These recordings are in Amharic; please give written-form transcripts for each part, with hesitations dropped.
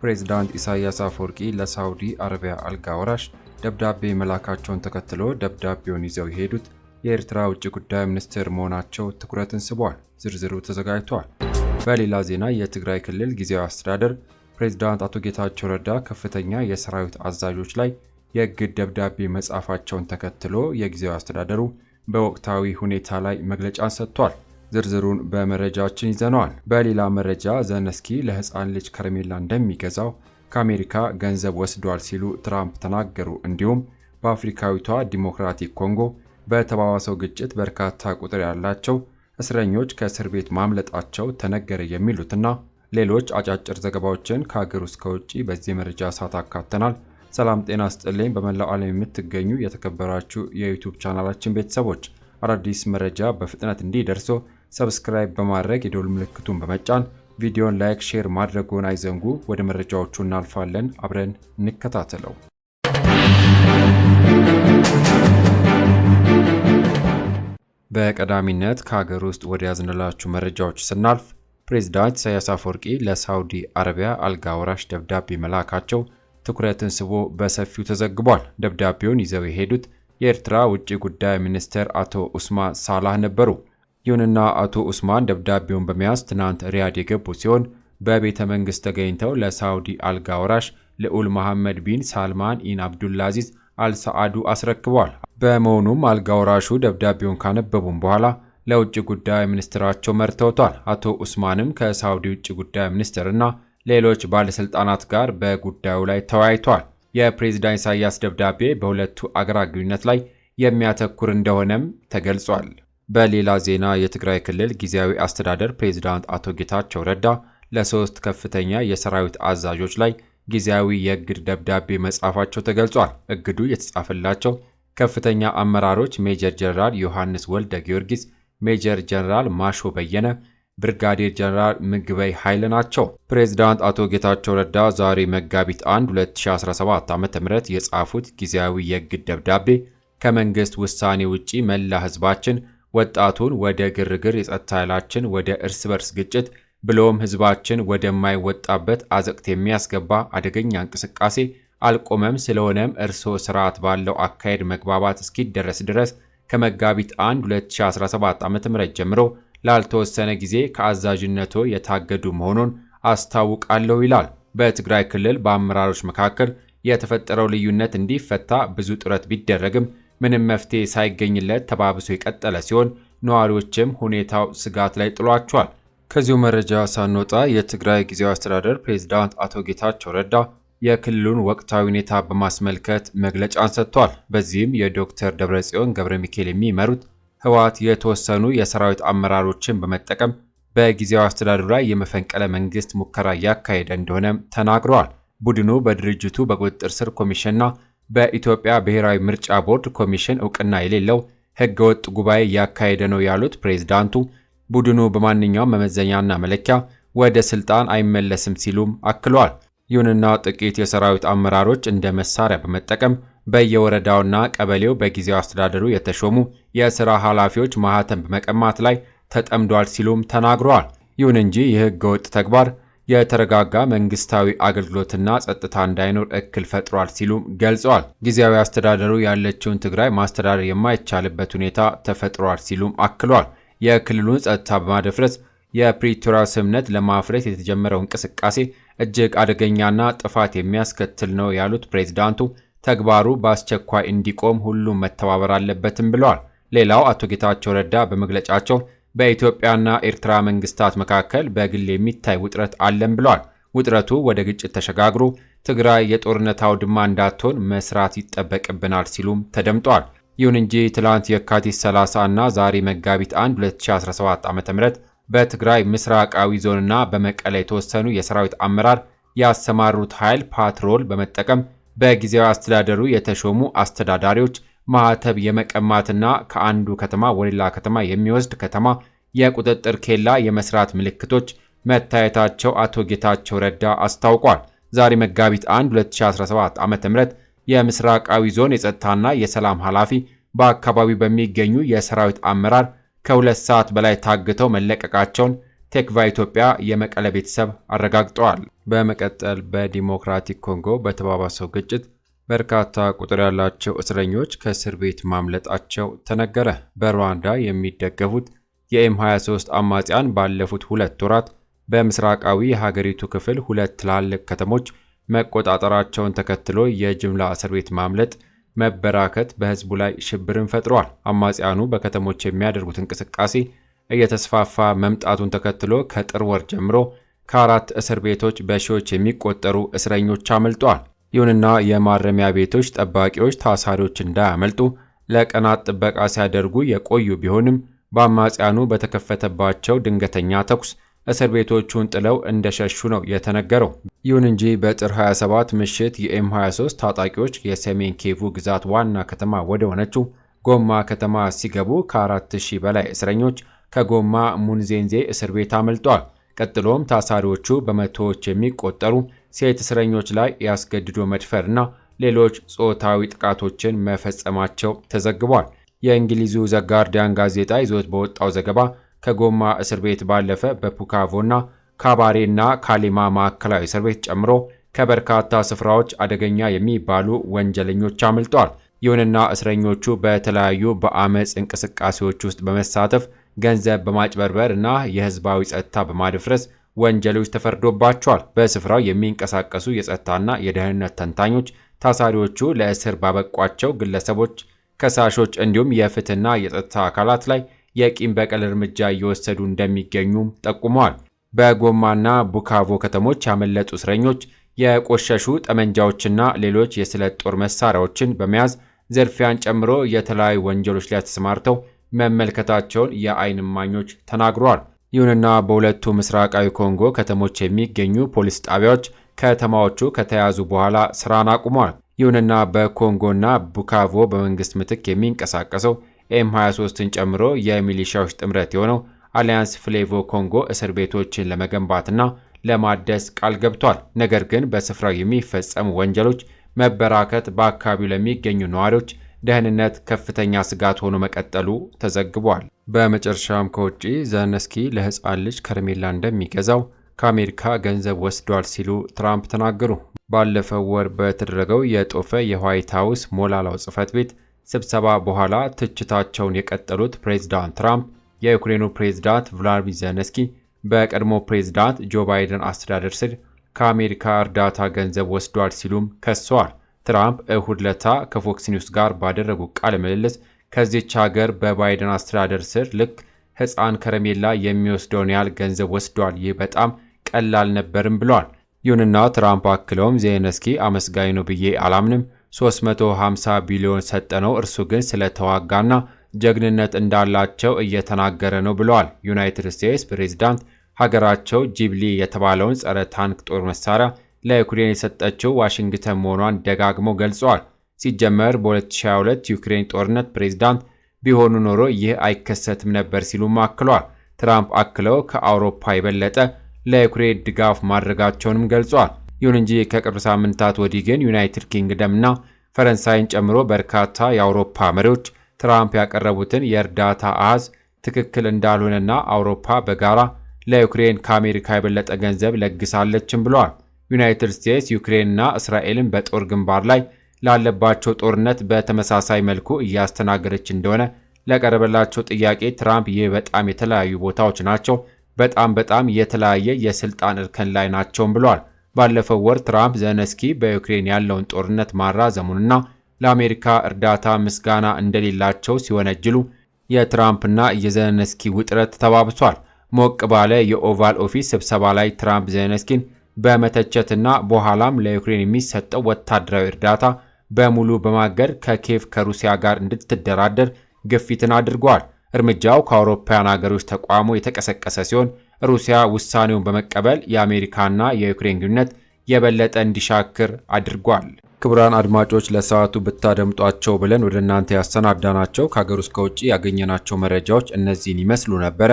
ፕሬዝዳንት ኢሳያስ አፈወርቂ ለሳውዲ አረቢያ አልጋ ወራሽ ደብዳቤ መላካቸውን ተከትሎ ደብዳቤውን ይዘው የሄዱት የኤርትራ ውጭ ጉዳይ ሚኒስትር መሆናቸው ትኩረትን ስቧል። ዝርዝሩ ተዘጋጅቷል። በሌላ ዜና የትግራይ ክልል ጊዜያዊ አስተዳደር ፕሬዝዳንት አቶ ጌታቸው ረዳ ከፍተኛ የሰራዊት አዛዦች ላይ የእግድ ደብዳቤ መጻፋቸውን ተከትሎ የጊዜያዊ አስተዳደሩ በወቅታዊ ሁኔታ ላይ መግለጫን ሰጥቷል። ዝርዝሩን በመረጃችን ይዘነዋል። በሌላ መረጃ ዘለንስኪ ለህፃን ልጅ ከረሜላ እንደሚገዛው ከአሜሪካ ገንዘብ ወስዷል ሲሉ ትራምፕ ተናገሩ። እንዲሁም በአፍሪካዊቷ ዲሞክራቲክ ኮንጎ በተባባሰው ግጭት በርካታ ቁጥር ያላቸው እስረኞች ከእስር ቤት ማምለጣቸው ተነገረ የሚሉትና ሌሎች አጫጭር ዘገባዎችን ከሀገር ውስጥ ከውጭ በዚህ መረጃ ሰዓት አካተናል። ሰላም ጤና ስጥልኝ። በመላው ዓለም የምትገኙ የተከበራችሁ የዩቲዩብ ቻናላችን ቤተሰቦች አዳዲስ መረጃ በፍጥነት እንዲደርሶ ሰብስክራይብ በማድረግ የደወል ምልክቱን በመጫን ቪዲዮን ላይክ፣ ሼር ማድረጉን አይዘንጉ። ወደ መረጃዎቹ እናልፋለን። አብረን እንከታተለው። በቀዳሚነት ከሀገር ውስጥ ወደ ያዝንላችሁ መረጃዎች ስናልፍ ፕሬዝዳንት ኢሳያስ አፈወርቂ ለሳውዲ አረቢያ አልጋ ወራሽ ደብዳቤ መላካቸው ትኩረትን ስቦ በሰፊው ተዘግቧል። ደብዳቤውን ይዘው የሄዱት የኤርትራ ውጭ ጉዳይ ሚኒስትር አቶ ኡስማን ሳላህ ነበሩ። ይሁንና አቶ ኡስማን ደብዳቤውን በመያዝ ትናንት ሪያድ የገቡ ሲሆን በቤተ መንግስት ተገኝተው ለሳውዲ አልጋ ወራሽ ልዑል መሐመድ ቢን ሳልማን ኢን አብዱልአዚዝ አልሰዓዱ አስረክበዋል። በመሆኑም አልጋ ወራሹ ደብዳቤውን ካነበቡም በኋላ ለውጭ ጉዳይ ሚኒስትራቸው መርተውታል። አቶ ኡስማንም ከሳውዲ ውጭ ጉዳይ ሚኒስትርና ሌሎች ባለስልጣናት ጋር በጉዳዩ ላይ ተወያይተዋል። የፕሬዝዳንት ኢሳያስ ደብዳቤ በሁለቱ አገራት ግንኙነት ላይ የሚያተኩር እንደሆነም ተገልጿል። በሌላ ዜና የትግራይ ክልል ጊዜያዊ አስተዳደር ፕሬዝዳንት አቶ ጌታቸው ረዳ ለሶስት ከፍተኛ የሰራዊት አዛዦች ላይ ጊዜያዊ የእግድ ደብዳቤ መጻፋቸው ተገልጿል። እግዱ የተጻፈላቸው ከፍተኛ አመራሮች ሜጀር ጀነራል ዮሐንስ ወልደ ጊዮርጊስ፣ ሜጀር ጀነራል ማሾ በየነ፣ ብርጋዴር ጀነራል ምግበይ ኃይል ናቸው። ፕሬዝዳንት አቶ ጌታቸው ረዳ ዛሬ መጋቢት 1 2017 ዓ.ም የጻፉት ጊዜያዊ የእግድ ደብዳቤ ከመንግስት ውሳኔ ውጪ መላ ህዝባችን ወጣቱን ወደ ግርግር፣ የጸጥታ ኃይላችን ወደ እርስ በርስ ግጭት ብሎም ህዝባችን ወደማይወጣበት አዘቅት የሚያስገባ አደገኛ እንቅስቃሴ አልቆመም። ስለሆነም እርስዎ ስርዓት ባለው አካሄድ መግባባት እስኪደረስ ድረስ ከመጋቢት 1 2017 ዓ.ም ጀምሮ ላልተወሰነ ጊዜ ከአዛዥነቶ የታገዱ መሆኑን አስታውቃለሁ ይላል። በትግራይ ክልል በአመራሮች መካከል የተፈጠረው ልዩነት እንዲፈታ ብዙ ጥረት ቢደረግም ምንም መፍትሄ ሳይገኝለት ተባብሶ የቀጠለ ሲሆን ነዋሪዎችም ሁኔታው ስጋት ላይ ጥሏቸዋል። ከዚሁ መረጃ ሳንወጣ የትግራይ ጊዜያዊ አስተዳደር ፕሬዝዳንት አቶ ጌታቸው ረዳ የክልሉን ወቅታዊ ሁኔታ በማስመልከት መግለጫን ሰጥቷል። በዚህም የዶክተር ደብረጽዮን ገብረ ሚካኤል የሚመሩት ህወሓት የተወሰኑ የሰራዊት አመራሮችን በመጠቀም በጊዜያዊ አስተዳደሩ ላይ የመፈንቅለ መንግስት ሙከራ እያካሄደ እንደሆነም ተናግረዋል። ቡድኑ በድርጅቱ በቁጥጥር ስር ኮሚሽንና በኢትዮጵያ ብሔራዊ ምርጫ ቦርድ ኮሚሽን እውቅና የሌለው ህገወጥ ጉባኤ እያካሄደ ነው ያሉት ፕሬዝዳንቱ ቡድኑ በማንኛውም መመዘኛና መለኪያ ወደ ስልጣን አይመለስም ሲሉም አክለዋል። ይሁንና ጥቂት የሰራዊት አመራሮች እንደ መሳሪያ በመጠቀም በየወረዳውና ቀበሌው በጊዜያዊ አስተዳደሩ የተሾሙ የሥራ ኃላፊዎች ማህተም በመቀማት ላይ ተጠምዷል ሲሉም ተናግረዋል። ይሁን እንጂ ይህ ህገወጥ ተግባር የተረጋጋ መንግስታዊ አገልግሎትና ጸጥታ እንዳይኖር እክል ፈጥሯል ሲሉም ገልጸዋል። ጊዜያዊ አስተዳደሩ ያለችውን ትግራይ ማስተዳደር የማይቻልበት ሁኔታ ተፈጥሯል ሲሉም አክለዋል። የክልሉን ጸጥታ በማደፍረስ የፕሪቶሪያ ስምምነት ለማፍረስ የተጀመረው እንቅስቃሴ እጅግ አደገኛና ጥፋት የሚያስከትል ነው ያሉት ፕሬዝዳንቱ ተግባሩ በአስቸኳይ እንዲቆም ሁሉም መተባበር አለበትም ብለዋል። ሌላው አቶ ጌታቸው ረዳ በመግለጫቸው በኢትዮጵያና ኤርትራ መንግስታት መካከል በግል የሚታይ ውጥረት አለን ብለዋል። ውጥረቱ ወደ ግጭት ተሸጋግሮ ትግራይ የጦርነት አውድማ እንዳትሆን መስራት ይጠበቅብናል ሲሉም ተደምጠዋል። ይሁን እንጂ ትላንት የካቲት 30 እና ዛሬ መጋቢት 1 2017 ዓ.ም በትግራይ ምስራቃዊ ዞንና በመቀለ የተወሰኑ የሰራዊት አመራር ያሰማሩት ኃይል ፓትሮል በመጠቀም በጊዜያዊ አስተዳደሩ የተሾሙ አስተዳዳሪዎች ማህተብ የመቀማትና ከአንዱ ከተማ ወደ ሌላ ከተማ የሚወስድ ከተማ የቁጥጥር ኬላ የመስራት ምልክቶች መታየታቸው አቶ ጌታቸው ረዳ አስታውቋል። ዛሬ መጋቢት 1 2017 ዓ.ም የምስራቃዊ ዞን የጸጥታና የሰላም ኃላፊ በአካባቢው በሚገኙ የሰራዊት አመራር ከ2 ሰዓት በላይ ታግተው መለቀቃቸውን ቴክቫ ኢትዮጵያ የመቀለ ቤተሰብ አረጋግጠዋል። በመቀጠል በዲሞክራቲክ ኮንጎ በተባባሰው ግጭት በርካታ ቁጥር ያላቸው እስረኞች ከእስር ቤት ማምለጣቸው ተነገረ። በሩዋንዳ የሚደገፉት የኤም23 አማጽያን ባለፉት 2 ወራት በምስራቃዊ የሀገሪቱ ክፍል 2 ትላልቅ ከተሞች መቆጣጠራቸውን ተከትሎ የጅምላ እስር ቤት ማምለጥ መበራከት በህዝቡ ላይ ሽብርን ፈጥሯል። አማጽያኑ በከተሞች የሚያደርጉት እንቅስቃሴ እየተስፋፋ መምጣቱን ተከትሎ ከጥር ወር ጀምሮ ከ4 እስር ቤቶች በሺዎች የሚቆጠሩ እስረኞች አመልጠዋል። ይሁንና የማረሚያ ቤቶች ጠባቂዎች ታሳሪዎች እንዳያመልጡ ለቀናት ጥበቃ ሲያደርጉ የቆዩ ቢሆንም በአማጽያኑ በተከፈተባቸው ድንገተኛ ተኩስ እስር ቤቶቹን ጥለው እንደሸሹ ነው የተነገረው። ይሁን እንጂ በጥር 27 ምሽት የኤም23 ታጣቂዎች የሰሜን ኪቩ ግዛት ዋና ከተማ ወደ ሆነችው ጎማ ከተማ ሲገቡ ከ4000 በላይ እስረኞች ከጎማ ሙንዜንዜ እስር ቤት አመልጠዋል። ቀጥሎም ታሳሪዎቹ በመቶዎች የሚቆጠሩ ሴት እስረኞች ላይ ያስገድዶ መድፈርና ሌሎች ጾታዊ ጥቃቶችን መፈጸማቸው ተዘግቧል። የእንግሊዙ ዘ ጋርዲያን ጋዜጣ ይዞት በወጣው ዘገባ ከጎማ እስር ቤት ባለፈ በፑካቮና ካባሬና ካሊማ ማዕከላዊ እስር ቤት ጨምሮ ከበርካታ ስፍራዎች አደገኛ የሚባሉ ወንጀለኞች አመልጠዋል። ይሁንና እስረኞቹ በተለያዩ በአመፅ እንቅስቃሴዎች ውስጥ በመሳተፍ ገንዘብ በማጭበርበር እና የህዝባዊ ጸጥታ በማድፍረስ ወንጀሎች ተፈርዶባቸዋል። በስፍራው የሚንቀሳቀሱ የጸጥታና የደህንነት ተንታኞች ታሳሪዎቹ ለእስር ባበቋቸው ግለሰቦች፣ ከሳሾች እንዲሁም የፍትህና የጸጥታ አካላት ላይ የቂም በቀል እርምጃ እየወሰዱ እንደሚገኙም ጠቁመዋል። በጎማና ቡካቮ ከተሞች ያመለጡ እስረኞች የቆሸሹ ጠመንጃዎችና ሌሎች የስለት ጦር መሳሪያዎችን በመያዝ ዝርፊያን ጨምሮ የተለያዩ ወንጀሎች ላይ ተሰማርተው መመልከታቸውን የዓይን እማኞች ተናግረዋል። ይሁንና በሁለቱ ምስራቃዊ ኮንጎ ከተሞች የሚገኙ ፖሊስ ጣቢያዎች ከተማዎቹ ከተያዙ በኋላ ስራን አቁመዋል። ይሁንና በኮንጎና ቡካቮ በመንግስት ምትክ የሚንቀሳቀሰው ኤም23ን ጨምሮ የሚሊሻዎች ጥምረት የሆነው አሊያንስ ፍሌቮ ኮንጎ እስር ቤቶችን ለመገንባትና ለማደስ ቃል ገብቷል። ነገር ግን በስፍራው የሚፈጸሙ ወንጀሎች መበራከት በአካባቢው ለሚገኙ ነዋሪዎች ደህንነት ከፍተኛ ስጋት ሆኖ መቀጠሉ ተዘግቧል። በመጨረሻም ከውጪ ዘለንስኪ ለህፃን ልጅ ከረሜላ እንደሚገዛው ከአሜሪካ ገንዘብ ወስዷል ሲሉ ትራምፕ ተናገሩ። ባለፈው ወር በተደረገው የጦፈ የዋይት ሃውስ ሞላላው ጽህፈት ቤት ስብሰባ በኋላ ትችታቸውን የቀጠሉት ፕሬዝዳንት ትራምፕ የዩክሬኑ ፕሬዝዳንት ቮሎዲሚር ዘለንስኪ በቀድሞ ፕሬዝዳንት ጆ ባይደን አስተዳደር ስር ከአሜሪካ እርዳታ ገንዘብ ወስዷል ሲሉም ከሰዋል። ትራምፕ እሁድ ዕለት ከፎክስ ኒውስ ጋር ባደረጉ ቃለ ምልልስ ከዚች ሀገር በባይደን አስተዳደር ስር ልክ ህፃን ከረሜላ የሚወስደውን ያህል ገንዘብ ወስዷል፣ ይህ በጣም ቀላል ነበርም ብለዋል። ይሁንና ትራምፕ አክለውም ዘለንስኪ አመስጋኝ ነው ብዬ አላምንም፣ 350 ቢሊዮን ሰጠነው፣ እርሱ ግን ስለተዋጋና ጀግንነት እንዳላቸው እየተናገረ ነው ብለዋል። ዩናይትድ ስቴትስ ፕሬዝዳንት ሀገራቸው ጂብሊ የተባለውን ጸረ ታንክ ጦር መሳሪያ ለዩክሬን የሰጠችው ዋሽንግተን መሆኗን ደጋግመው ገልጸዋል። ሲጀመር በ2022 ዩክሬን ጦርነት ፕሬዝዳንት ቢሆኑ ኖሮ ይህ አይከሰትም ነበር ሲሉም አክለዋል። ትራምፕ አክለው ከአውሮፓ የበለጠ ለዩክሬን ድጋፍ ማድረጋቸውንም ገልጸዋል። ይሁን እንጂ ከቅርብ ሳምንታት ወዲህ ግን ዩናይትድ ኪንግደም እና ፈረንሳይን ጨምሮ በርካታ የአውሮፓ መሪዎች ትራምፕ ያቀረቡትን የእርዳታ አሃዝ ትክክል እንዳልሆነና አውሮፓ በጋራ ለዩክሬን ከአሜሪካ የበለጠ ገንዘብ ለግሳለችም ብለዋል። ዩናይትድ ስቴትስ ዩክሬንና እስራኤልን በጦር ግንባር ላይ ላለባቸው ጦርነት በተመሳሳይ መልኩ እያስተናገደች እንደሆነ ለቀረበላቸው ጥያቄ ትራምፕ ይህ በጣም የተለያዩ ቦታዎች ናቸው፣ በጣም የተለያየ የስልጣን እርከን ላይ ናቸውም ብለዋል። ባለፈው ወር ትራምፕ ዘለንስኪ በዩክሬን ያለውን ጦርነት ማራዘሙንና ለአሜሪካ እርዳታ ምስጋና እንደሌላቸው ሲወነጅሉ የትራምፕና የዘለንስኪ ውጥረት ተባብሷል። ሞቅ ባለ የኦቫል ኦፊስ ስብሰባ ላይ ትራምፕ ዘለንስኪን በመተቸትና በኋላም ለዩክሬን የሚሰጠው ወታደራዊ እርዳታ በሙሉ በማገድ ከኪየቭ ከሩሲያ ጋር እንድትደራደር ግፊትን አድርገዋል። እርምጃው ከአውሮፓውያን ሀገሮች ተቃውሞ የተቀሰቀሰ ሲሆን ሩሲያ ውሳኔውን በመቀበል የአሜሪካና የዩክሬን ግንኙነት የበለጠ እንዲሻክር አድርጓል። ክቡራን አድማጮች ለሰዓቱ ብታደምጧቸው ብለን ወደ እናንተ ያሰናዳናቸው ከሀገር ውስጥ ከውጭ ያገኘናቸው መረጃዎች እነዚህን ይመስሉ ነበረ።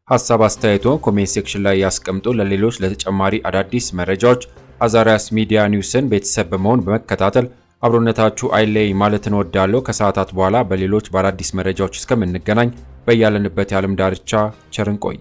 ሐሳብ አስተያየቶን ኮሜንት ሴክሽን ላይ ያስቀምጡ። ለሌሎች ለተጨማሪ አዳዲስ መረጃዎች አዛሪያስ ሚዲያ ኒውስን ቤተሰብ በመሆን በመከታተል አብሮነታችሁ አይለይ ማለት እንወዳለሁ። ከሰዓታት በኋላ በሌሎች በአዳዲስ መረጃዎች እስከምንገናኝ በያለንበት የዓለም ዳርቻ ቸር እንቆይ።